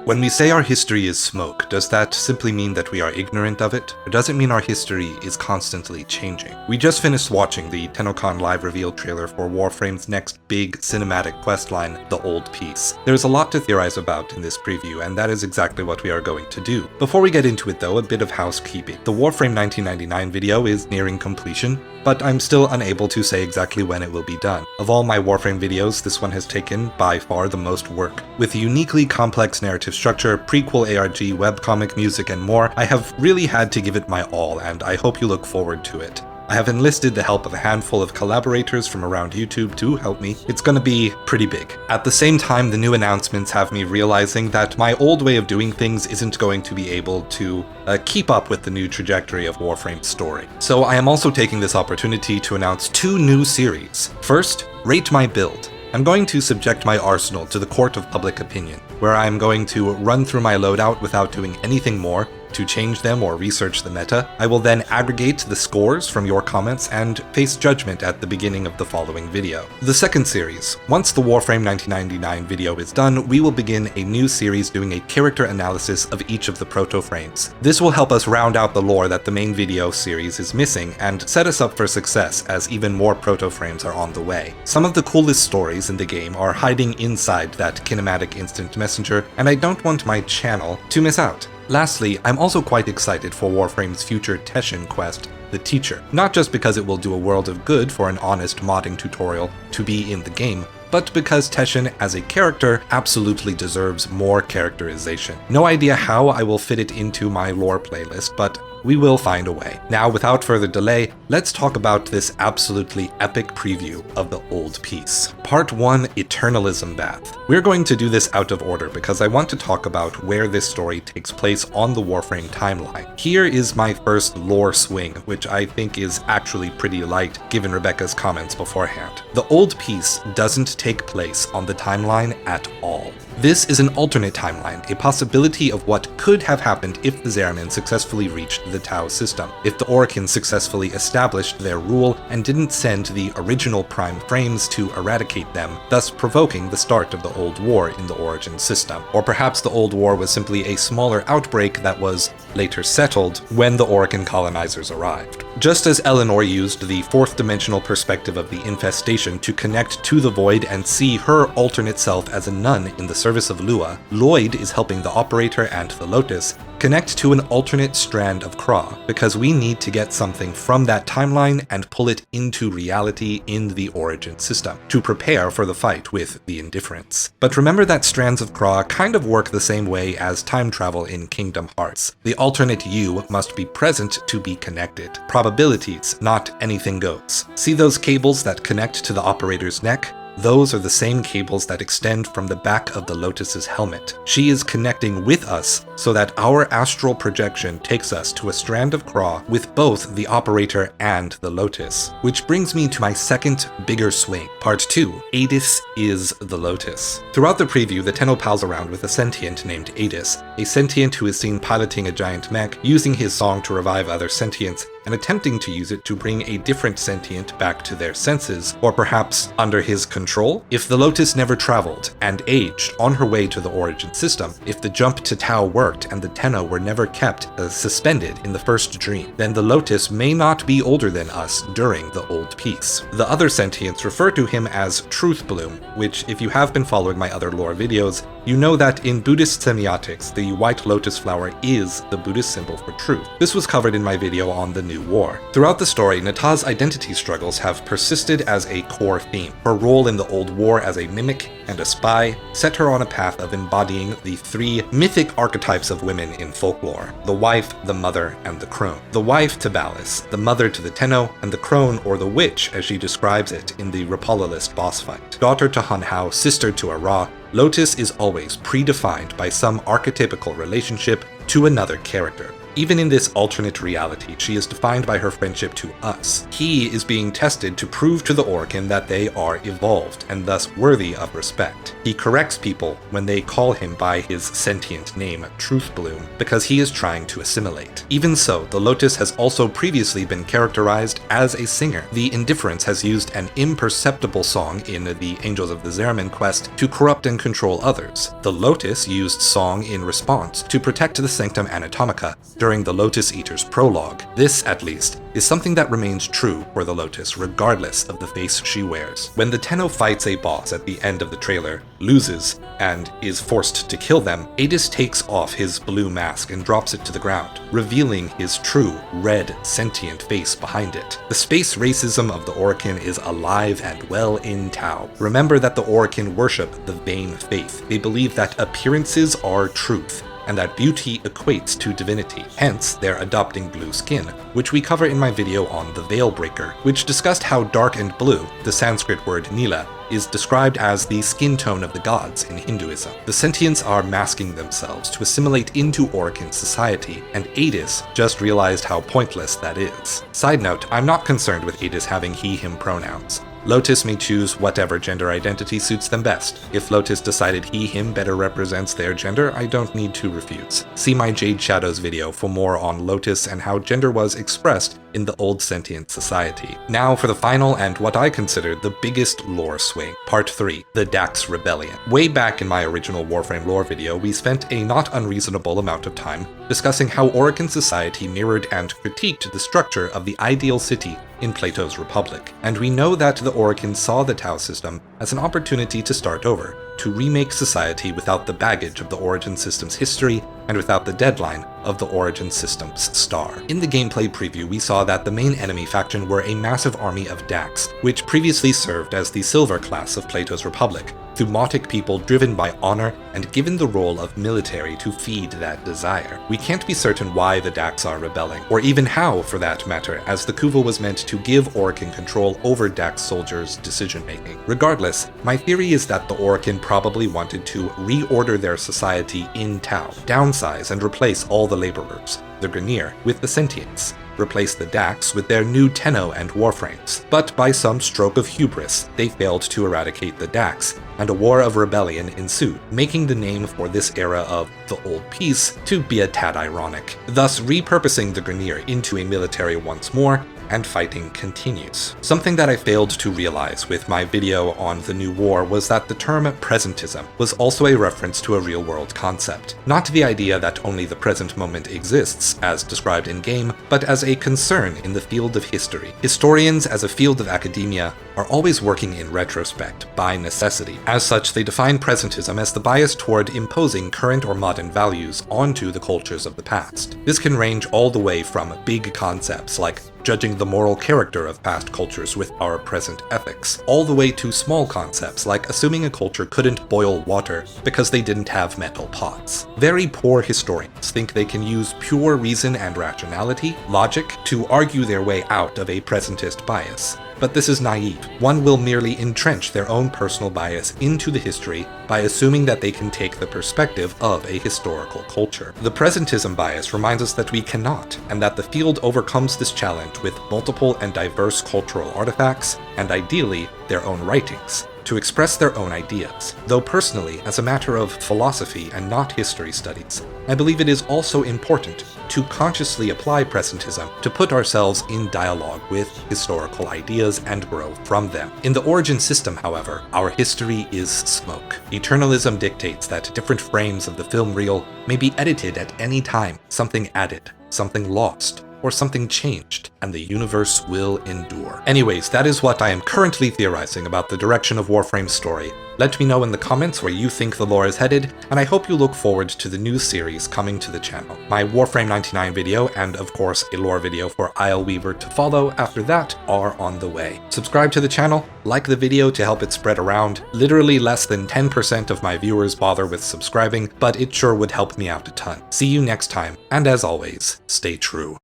When we say our history is smoke, does that simply mean that we are ignorant of it? Or does it mean our history is constantly changing? We just finished watching the TennoCon live reveal trailer for Warframe's next big cinematic questline, The Old Peace. There's a lot to theorize about in this preview, and that is exactly what we are going to do. Before we get into it though, a bit of housekeeping. The Warframe 1999 video is nearing completion, but I'm still unable to say exactly when it will be done. Of all my Warframe videos, this one has taken by far the most work. With a uniquely complex narrative structure, prequel ARG, webcomic, music, and more, I have really had to give it my all, and I hope you look forward to it. I have enlisted the help of a handful of collaborators from around YouTube to help me. It's gonna be pretty big. At the same time, the new announcements have me realizing that my old way of doing things isn't going to be able to keep up with the new trajectory of Warframe's story. So I am also taking this opportunity to announce 2 new series. First, Rate My Build. I'm going to subject my arsenal to the court of public opinion, where I'm going to run through my loadout without doing anything more to change them or research the meta. I will then aggregate the scores from your comments and face judgment at the beginning of the following video. The second series. Once the Warframe 1999 video is done, we will begin a new series doing a character analysis of each of the proto-frames. This will help us round out the lore that the main video series is missing and set us up for success as even more proto-frames are on the way. Some of the coolest stories in the game are hiding inside that kinematic instant messenger, and I don't want my channel to miss out. Lastly, I'm also quite excited for Warframe's future Teshin quest, The Teacher. Not just because it will do a world of good for an honest modding tutorial to be in the game, but because Teshin as a character absolutely deserves more characterization. No idea how I will fit it into my lore playlist, but we will find a way. Now, without further delay, let's talk about this absolutely epic preview of The Old Peace. Part 1, Eternalism Bath. We're going to do this out of order because I want to talk about where this story takes place on the Warframe timeline. Here is my first lore swing, which I think is actually pretty light given Rebecca's comments beforehand. The Old Peace doesn't take place on the timeline at all. This is an alternate timeline, a possibility of what could have happened if the Zeramin successfully reached the Tau system, if the Oricans successfully established their rule and didn't send the original Prime Frames to eradicate them, thus provoking the start of the Old War in the Origin system. Or perhaps the Old War was simply a smaller outbreak that was later settled when the Orican colonizers arrived. Just as Eleanor used the fourth dimensional perspective of the infestation to connect to the Void and see her alternate self as a nun in the service of Lua, Lloyd is helping the Operator and the Lotus connect to an alternate strand of Kra, because we need to get something from that timeline and pull it into reality in the Origin system, to prepare for the fight with the Indifferents. But remember that strands of Kra kind of work the same way as time travel in Kingdom Hearts. The alternate you must be present to be connected. Probabilities, not anything goes. See those cables that connect to the Operator's neck? Those are the same cables that extend from the back of the Lotus's helmet. She is connecting with us so that our astral projection takes us to a strand of Kra with both the Operator and the Lotus. Which brings me to my second bigger swing. Part 2, Adis is the Lotus. Throughout the preview, the Tenno pals around with a sentient named Adis, a sentient who is seen piloting a giant mech, using his song to revive other sentients, and attempting to use it to bring a different sentient back to their senses, or perhaps under his control. If the Lotus never traveled and aged on her way to the Origin system, if the jump to Tau worked and the Tenno were never kept suspended in the first dream, then the Lotus may not be older than us during the Old Peace. The other sentients refer to him as Truth Bloom, which, if you have been following my other lore videos, you know that in Buddhist semiotics, the white lotus flower is the Buddhist symbol for truth. This was covered in my video on the New War. Throughout the story, Nata's identity struggles have persisted as a core theme. Her role in the Old War as a mimic and a spy set her on a path of embodying the 3 mythic archetypes of women in folklore: the wife, the mother, and the crone. The wife to Balis, the mother to the Tenno, and the crone, or the witch as she describes it in the Rapallalist boss fight. Daughter to Hunhao, sister to Ara, Lotus is always predefined by some archetypical relationship to another character. Even in this alternate reality, she is defined by her friendship to us. He is being tested to prove to the Orokin that they are evolved, and thus worthy of respect. He corrects people when they call him by his sentient name, Truthbloom, because he is trying to assimilate. Even so, the Lotus has also previously been characterized as a singer. The Indifference has used an imperceptible song in the Angels of the Zeramin quest to corrupt and control others. The Lotus used song in response to protect the Sanctum Anatomica during the Lotus Eater's prologue. This, at least, is something that remains true for the Lotus regardless of the face she wears. When the Tenno fights a boss at the end of the trailer, loses, and is forced to kill them, Adis takes off his blue mask and drops it to the ground, revealing his true, red, sentient face behind it. The space racism of the Orokin is alive and well in Tau. Remember that the Orokin worship the vain faith. They believe that appearances are truth, and that beauty equates to divinity. Hence, they're adopting blue skin, which we cover in my video on the Veilbreaker, which discussed how dark and blue, the Sanskrit word nila, is described as the skin tone of the gods in Hinduism. The sentients are masking themselves to assimilate into Orokin society, and Adis just realized how pointless that is. Side note, I'm not concerned with Adis having he/him pronouns. Lotus may choose whatever gender identity suits them best. If Lotus decided he/him better represents their gender, I don't need to refuse. See my Jade Shadows video for more on Lotus and how gender was expressed in the old sentient society. Now for the final and what I consider the biggest lore swing, Part 3, the Dax Rebellion. Way back in my original Warframe lore video, we spent a not unreasonable amount of time discussing how Orokin society mirrored and critiqued the structure of the ideal city in Plato's Republic, and we know that the Orokin saw the Tau system as an opportunity to start over, to remake society without the baggage of the Origin System's history and without the deadline of the Origin System's star. In the gameplay preview, we saw that the main enemy faction were a massive army of Dax, which previously served as the Silver class of Plato's Republic, thumotic people driven by honor and given the role of military to feed that desire. We can't be certain why the Dax are rebelling, or even how for that matter, as the Kuva was meant to give Orokin control over Dax soldiers' decision-making. Regardless, my theory is that the Orokin probably wanted to reorder their society in Tau, downsize and replace all the laborers, the Grineer, with the sentients, replace the Dax with their new Tenno and Warframes. But by some stroke of hubris, they failed to eradicate the Dax, and a war of rebellion ensued, making the name for this era of the Old Peace to be a tad ironic, thus repurposing the Grineer into a military once more, and fighting continues. Something that I failed to realize with my video on the new war was that the term presentism was also a reference to a real-world concept. Not the idea that only the present moment exists, as described in-game, but as a concern in the field of history. Historians, as a field of academia, are always working in retrospect, by necessity. As such, they define presentism as the bias toward imposing current or modern values onto the cultures of the past. This can range all the way from big concepts like judging the moral character of past cultures with our present ethics, all the way to small concepts like assuming a culture couldn't boil water because they didn't have metal pots. Very poor historians think they can use pure reason and rationality, logic, to argue their way out of a presentist bias. But this is naive. One will merely entrench their own personal bias into the history by assuming that they can take the perspective of a historical culture. The presentism bias reminds us that we cannot, and that the field overcomes this challenge with multiple and diverse cultural artifacts, and ideally, their own writings, to express their own ideas. Though personally, as a matter of philosophy and not history studies, I believe it is also important to consciously apply presentism to put ourselves in dialogue with historical ideas and grow from them. In the Origin system, however, our history is smoke. Eternalism dictates that different frames of the film reel may be edited at any time, something added, something lost, or something changed, and the universe will endure. Anyways, that is what I am currently theorizing about the direction of Warframe's story. Let me know in the comments where you think the lore is headed, and I hope you look forward to the new series coming to the channel. My Warframe 99 video, and of course a lore video for Isleweaver to follow after that, are on the way. Subscribe to the channel, like the video to help it spread around. Literally less than 10% of my viewers bother with subscribing, but it sure would help me out a ton. See you next time, and as always, stay true.